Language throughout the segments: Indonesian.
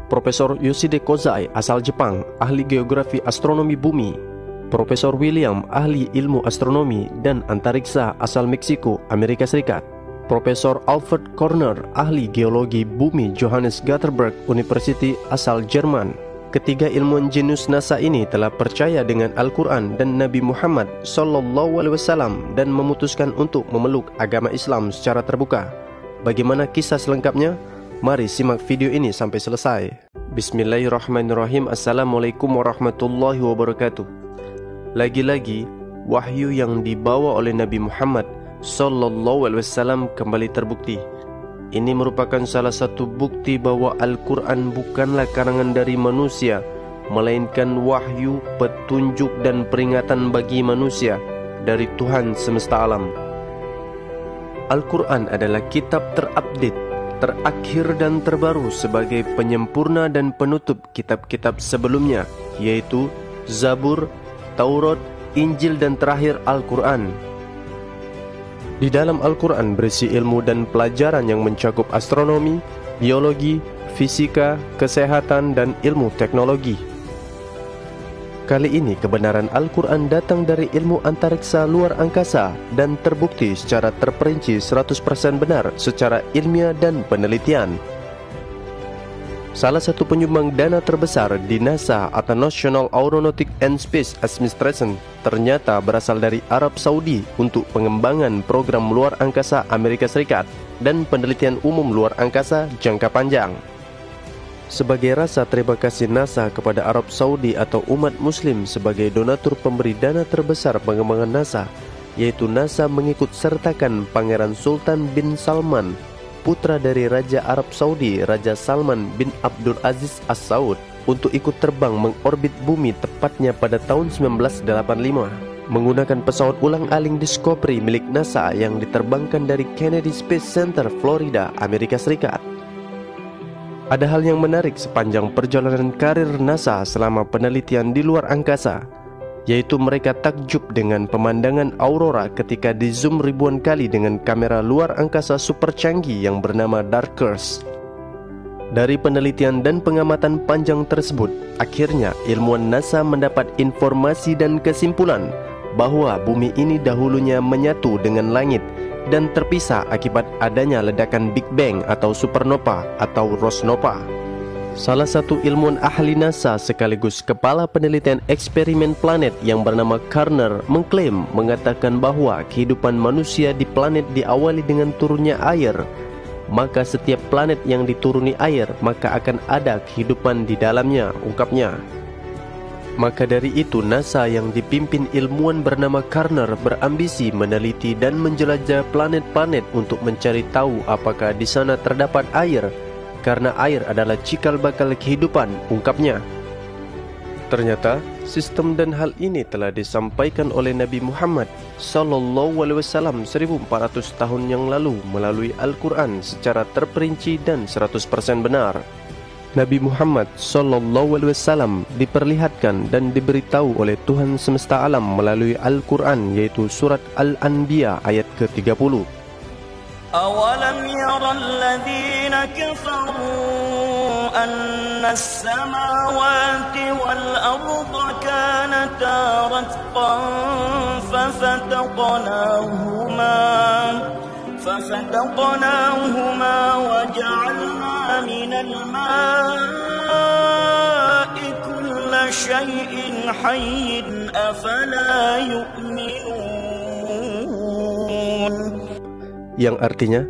Profesor Yoshide Kozai, asal Jepang, ahli geografi astronomi bumi. Profesor William, ahli ilmu astronomi dan antariksa asal Meksiko, Amerika Serikat. Profesor Alfred Korner, ahli geologi bumi Johannes Gutenberg University asal Jerman. Ketiga ilmuwan jenius NASA ini telah percaya dengan Al-Quran dan Nabi Muhammad SAW dan memutuskan untuk memeluk agama Islam secara terbuka. Bagaimana kisah selengkapnya? Mari simak video ini sampai selesai. Bismillahirrahmanirrahim. Assalamualaikum warahmatullahi wabarakatuh. Lagi-lagi, wahyu yang dibawa oleh Nabi Muhammad SAW kembali terbukti. Ini merupakan salah satu bukti bahwa Al-Quran bukanlah karangan dari manusia, melainkan wahyu, petunjuk dan peringatan bagi manusia dari Tuhan semesta alam. Al-Quran adalah kitab terupdate, terakhir dan terbaru sebagai penyempurna dan penutup kitab-kitab sebelumnya, yaitu Zabur, Taurat, Injil dan terakhir Al-Quran. Di dalam Al-Quran berisi ilmu dan pelajaran yang mencakup astronomi, biologi, fisika, kesehatan, dan ilmu teknologi. Kali ini kebenaran Al-Quran datang dari ilmu antariksa luar angkasa dan terbukti secara terperinci 100% benar secara ilmiah dan penelitian. Salah satu penyumbang dana terbesar di NASA atau National Aeronautic and Space Administration ternyata berasal dari Arab Saudi untuk pengembangan program luar angkasa Amerika Serikat dan penelitian umum luar angkasa jangka panjang. Sebagai rasa terima kasih NASA kepada Arab Saudi atau umat muslim sebagai donatur pemberi dana terbesar pengembangan NASA, yaitu NASA mengikut sertakan Pangeran Sultan bin Salman, putra dari Raja Arab Saudi, Raja Salman bin Abdul Aziz As Saud, untuk ikut terbang mengorbit bumi tepatnya pada tahun 1985 menggunakan pesawat ulang-aling Discovery milik NASA yang diterbangkan dari Kennedy Space Center, Florida, Amerika Serikat. Ada hal yang menarik sepanjang perjalanan karir NASA selama penelitian di luar angkasa, yaitu mereka takjub dengan pemandangan aurora ketika di zoom ribuan kali dengan kamera luar angkasa super canggih yang bernama Darkers. Dari penelitian dan pengamatan panjang tersebut, akhirnya ilmuwan NASA mendapat informasi dan kesimpulan bahwa bumi ini dahulunya menyatu dengan langit dan terpisah akibat adanya ledakan Big Bang atau supernova atau Rosnova. Salah satu ilmuwan ahli NASA sekaligus kepala penelitian eksperimen planet yang bernama Karner mengatakan bahwa kehidupan manusia di planet diawali dengan turunnya air. Maka setiap planet yang dituruni air, maka akan ada kehidupan di dalamnya, ungkapnya. Maka dari itu NASA yang dipimpin ilmuwan bernama Karner berambisi meneliti dan menjelajah planet-planet untuk mencari tahu apakah di sana terdapat air, karena air adalah cikal bakal kehidupan, ungkapnya. Ternyata sistem dan hal ini telah disampaikan oleh Nabi Muhammad SAW 1400 tahun yang lalu melalui Al-Quran secara terperinci dan 100% benar. Nabi Muhammad SAW diperlihatkan dan diberitahu oleh Tuhan semesta alam melalui Al-Quran, yaitu surat Al-Anbiya ayat ke-30. أَوَلَمْ يَرَ الَّذِينَ كَفَرُوا أَنَّ السَّمَاوَاتِ وَالْأَرْضَ كَانَتَا رَتْقًا فَفَتَقْنَاهُمَا وَجَعَلْنَا مِنَ الْمَاءِ كُلَّ شَيْءٍ حَيٍّ أَفَلَا يُؤْمِنُونَ. Yang artinya,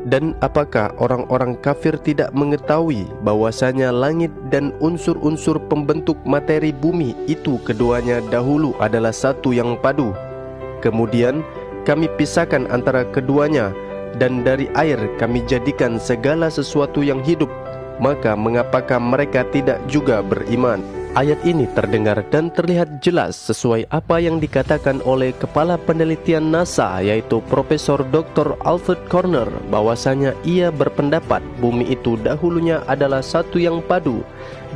dan apakah orang-orang kafir tidak mengetahui bahwasanya langit dan unsur-unsur pembentuk materi bumi itu keduanya dahulu adalah satu yang padu. Kemudian kami pisahkan antara keduanya, dan dari air kami jadikan segala sesuatu yang hidup. Maka mengapakah mereka tidak juga beriman? Ayat ini terdengar dan terlihat jelas sesuai apa yang dikatakan oleh Kepala Penelitian NASA, yaitu Profesor Dr. Alfred Korner, bahwasanya ia berpendapat bumi itu dahulunya adalah satu yang padu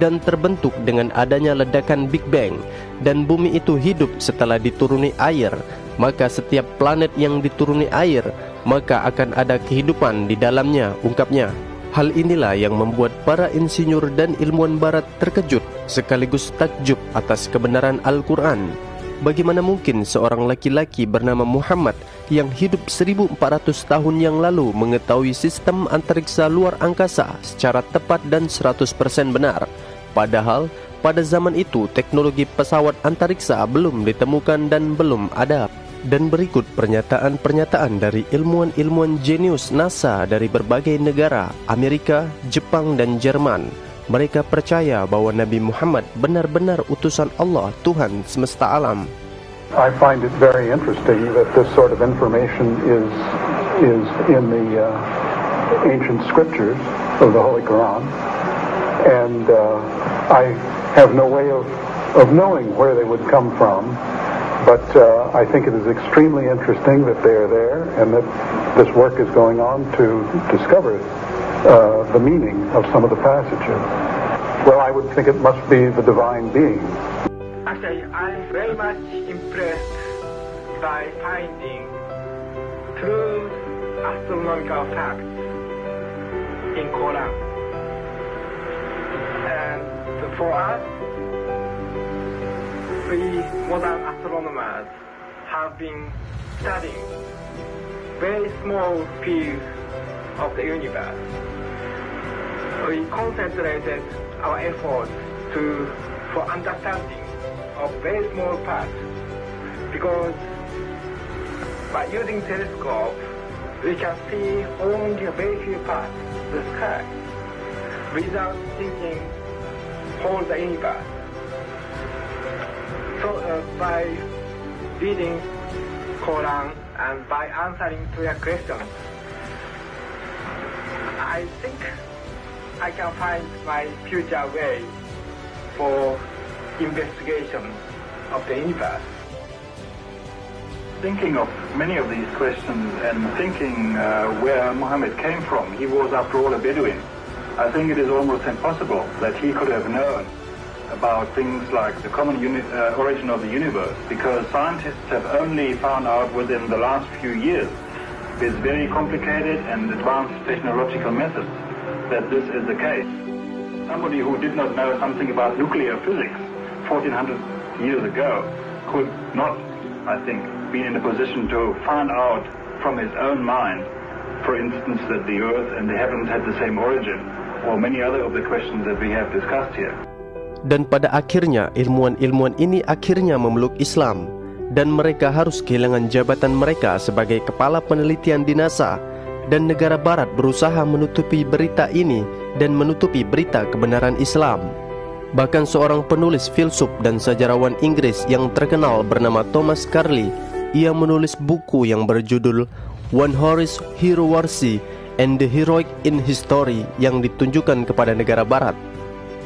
dan terbentuk dengan adanya ledakan Big Bang, dan bumi itu hidup setelah dituruni air. Maka setiap planet yang dituruni air, maka akan ada kehidupan di dalamnya, ungkapnya. Hal inilah yang membuat para insinyur dan ilmuwan barat terkejut sekaligus takjub atas kebenaran Al-Quran. Bagaimana mungkin seorang laki-laki bernama Muhammad yang hidup 1400 tahun yang lalu mengetahui sistem antariksa luar angkasa secara tepat dan 100% benar? Padahal pada zaman itu teknologi pesawat antariksa belum ditemukan dan belum ada. Dan berikut pernyataan-pernyataan dari ilmuwan-ilmuwan jenius NASA dari berbagai negara, Amerika, Jepang, dan Jerman. Mereka percaya bahwa Nabi Muhammad benar-benar utusan Allah, Tuhan semesta alam. I find it very interesting that this sort of information is in the ancient scriptures of the Holy Quran, and I have no way of knowing where they would come from. But I think it is extremely interesting that they are there and that this work is going on to discover the meaning of some of the passages. Well, I would think it must be the divine being. Actually, I'm very much impressed by finding true astronomical facts in Quran. And for us, we modern astronomers have been studying very small fields of the universe. We concentrated our efforts for understanding of very small parts, because by using telescope we can see only a very few parts of the sky without thinking whole the universe. So by reading Quran and by answering to your questions, I think I can find my future way for investigation of the universe. Thinking of many of these questions and thinking where Muhammad came from, he was after all a Bedouin. I think it is almost impossible that he could have known about things like the common origin of the universe, because scientists have only found out within the last few years with very complicated and advanced technological methods that this is the case. Somebody who did not know something about nuclear physics 1400 years ago could not, I think, be in a position to find out from his own mind, for instance, that the earth and the heavens had the same origin, or many other of the questions that we have discussed here. Dan pada akhirnya ilmuwan-ilmuwan ini akhirnya memeluk Islam, dan mereka harus kehilangan jabatan mereka sebagai kepala penelitian di NASA, dan negara barat berusaha menutupi berita ini dan menutupi berita kebenaran Islam. Bahkan seorang penulis filsuf dan sejarawan Inggris yang terkenal bernama Thomas Carlyle, ia menulis buku yang berjudul One Horse Hero Warsi and the Heroic in History yang ditunjukkan kepada negara barat.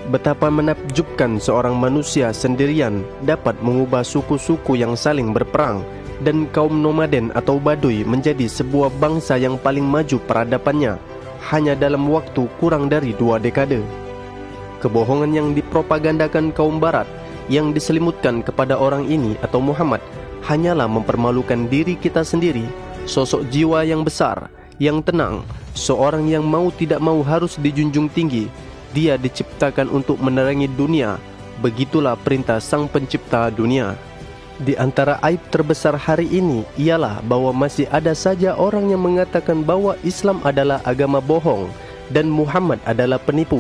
Betapa menakjubkan seorang manusia sendirian dapat mengubah suku-suku yang saling berperang dan kaum nomaden atau Baduy menjadi sebuah bangsa yang paling maju peradabannya hanya dalam waktu kurang dari 2 dekade. Kebohongan yang dipropagandakan kaum barat yang diselimutkan kepada orang ini atau Muhammad hanyalah mempermalukan diri kita sendiri, sosok jiwa yang besar, yang tenang, seorang yang mau tidak mau harus dijunjung tinggi. Dia diciptakan untuk menerangi dunia. Begitulah perintah Sang Pencipta dunia. Di antara aib terbesar hari ini ialah bahwa masih ada saja orang yang mengatakan bahwa Islam adalah agama bohong dan Muhammad adalah penipu.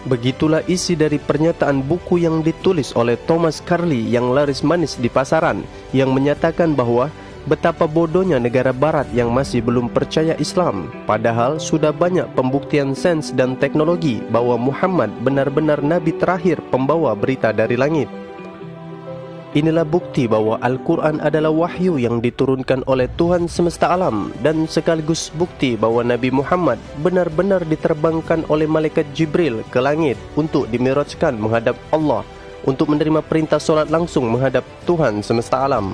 Begitulah isi dari pernyataan buku yang ditulis oleh Thomas Carlyle yang laris manis di pasaran, yang menyatakan bahwa betapa bodohnya negara barat yang masih belum percaya Islam, padahal sudah banyak pembuktian sains dan teknologi bahwa Muhammad benar-benar nabi terakhir pembawa berita dari langit. Inilah bukti bahwa Al-Quran adalah wahyu yang diturunkan oleh Tuhan semesta alam, dan sekaligus bukti bahwa Nabi Muhammad benar-benar diterbangkan oleh malaikat Jibril ke langit untuk dimirajkan menghadap Allah, untuk menerima perintah solat langsung menghadap Tuhan semesta alam.